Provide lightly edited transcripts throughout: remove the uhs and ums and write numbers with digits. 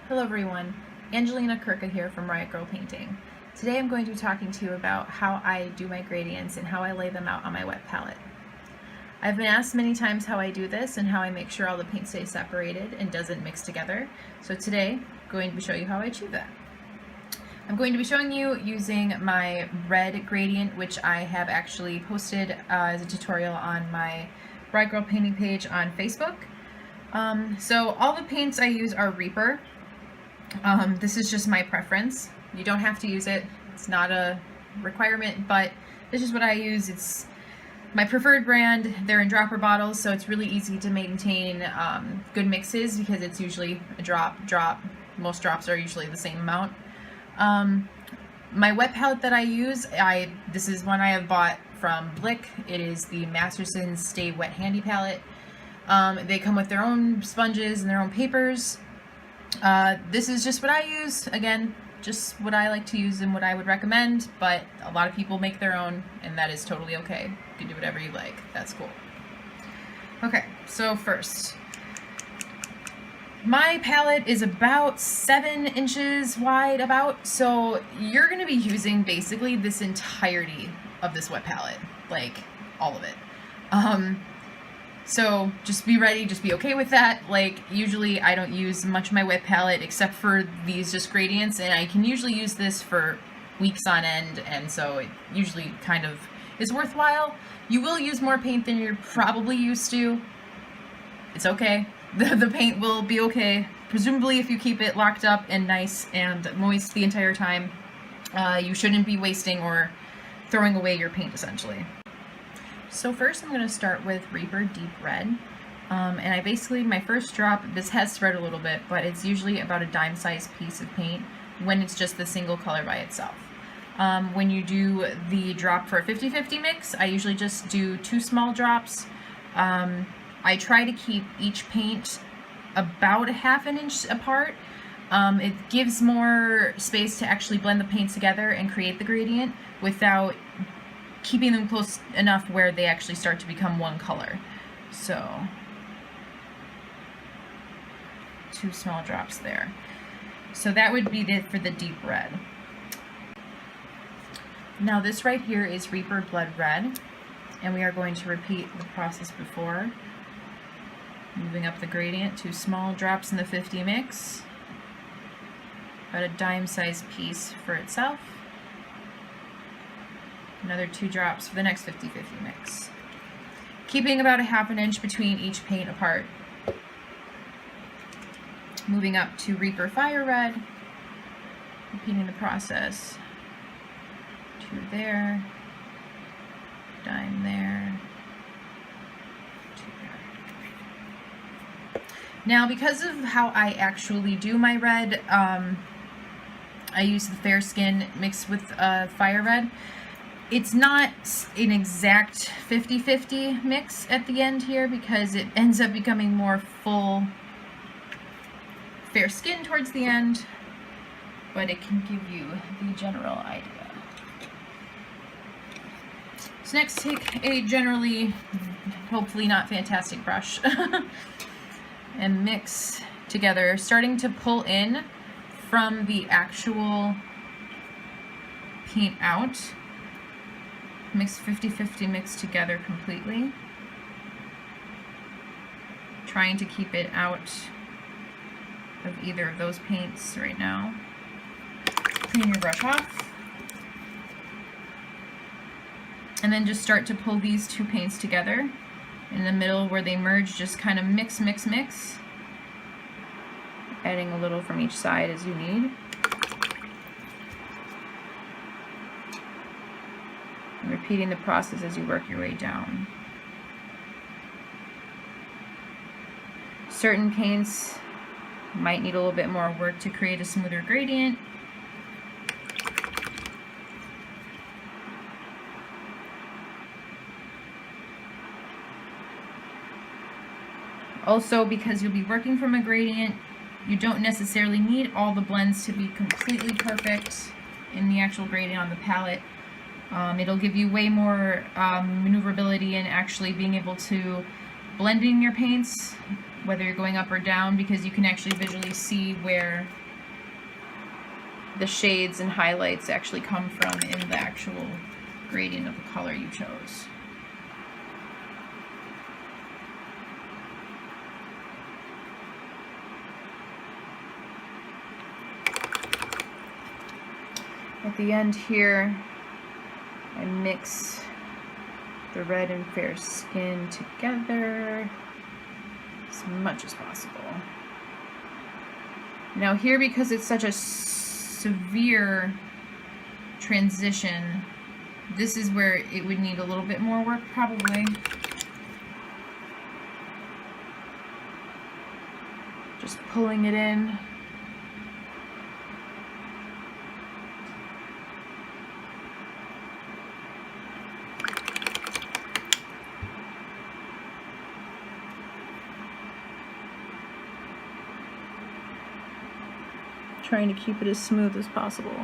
Hello everyone, Angelina Kirka here from Riot Girl Painting. Today I'm going to be talking to you about how I do my gradients and how I lay them out on my wet palette. I've been asked many times how I do this and how I make sure all the paint stays separated and doesn't mix together. So today I'm going to show you how I achieve that. I'm going to be showing you using my red gradient, which I have actually posted as a tutorial on my Riot Girl Painting page on Facebook. So all the paints I use are Reaper. This is just my preference. You don't have to use it. It's not a requirement, but this is what I use. It's my preferred brand. They're in dropper bottles, so it's really easy to maintain good mixes because it's usually a drop. Most drops are usually the same amount. My wet palette that I use, this is one I have bought from Blick. It is the Masterson's Stay Wet Handy palette. They come with their own sponges and their own papers. This is just what I use. Again, just what I like to use and what I would recommend, but a lot of people make their own, and that is totally okay. You can do whatever you like. That's cool. Okay, so first, my palette is about 7 inches wide, so you're going to be using basically this entirety of this wet palette, like all of it. So just be ready, just be okay with that. Like, usually I don't use much of my wet palette except for these just gradients, and I can usually use this for weeks on end, and so it usually kind of is worthwhile. You will use more paint than you're probably used to. It's okay. The paint will be okay. Presumably if you keep it locked up and nice and moist the entire time, you shouldn't be wasting or throwing away your paint essentially. So first I'm going to start with Reaper Deep Red, and I basically, my first drop, this has spread a little bit, but it's usually about a dime-sized piece of paint when it's just the single color by itself. When you do the drop for a 50-50 mix, I usually just do 2 small drops. I try to keep each paint about a ½ inch apart. It gives more space to actually blend the paint together and create the gradient without keeping them close enough where they actually start to become one color. So 2 small drops there. So that would be it for the deep red. Now this right here is Reaper Blood Red, and we are going to repeat the process before. Moving up the gradient, 2 small drops in the 50 mix, about a dime-sized piece for itself. Another 2 drops for the next 50-50 mix. Keeping about a ½ inch between each paint apart. Moving up to Reaper Fire Red, repeating the process. 2 there, dime there, 2 there. Now, because of how I actually do my red, I use the Fair Skin mixed with Fire Red. It's not an exact 50-50 mix at the end here because it ends up becoming more full fair skin towards the end, but it can give you the general idea. So next, take a generally, hopefully not fantastic brush and mix together, starting to pull in from the actual paint out. Mix 50-50 mix together completely. Trying to keep it out of either of those paints right now. Clean your brush off. And then just start to pull these 2 paints together. In the middle where they merge, just kind of mix. Adding a little from each side as you need. And repeating the process as you work your way down. Certain paints might need a little bit more work to create a smoother gradient. Also, because you'll be working from a gradient, you don't necessarily need all the blends to be completely perfect in the actual gradient on the palette. It'll give you way more maneuverability in actually being able to blend in your paints whether you're going up or down, because you can actually visually see where the shades and highlights actually come from in the actual gradient of the color you chose. At the end here, I mix the red and fair skin together as much as possible. Now here, because it's such a severe transition, this is where it would need a little bit more work probably. Just pulling it in. Trying to keep it as smooth as possible.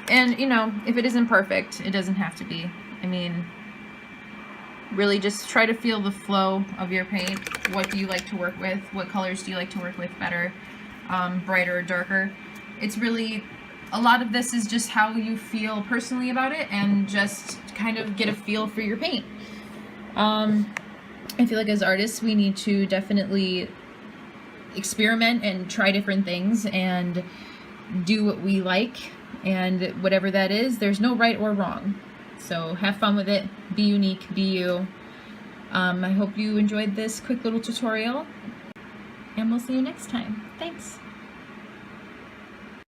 And, you know, if it isn't perfect, it doesn't have to be. I mean, really just try to feel the flow of your paint. What do you like to work with? What colors do you like to work with better? Brighter or darker? It's really, a lot of this is just how you feel personally about it, and just kind of get a feel for your paint. I feel like as artists, we need to definitely experiment and try different things and do what we like, and whatever that is, there's no right or wrong. So have fun with it, be unique, be you. I hope you enjoyed this quick little tutorial, and we'll see you next time. Thanks.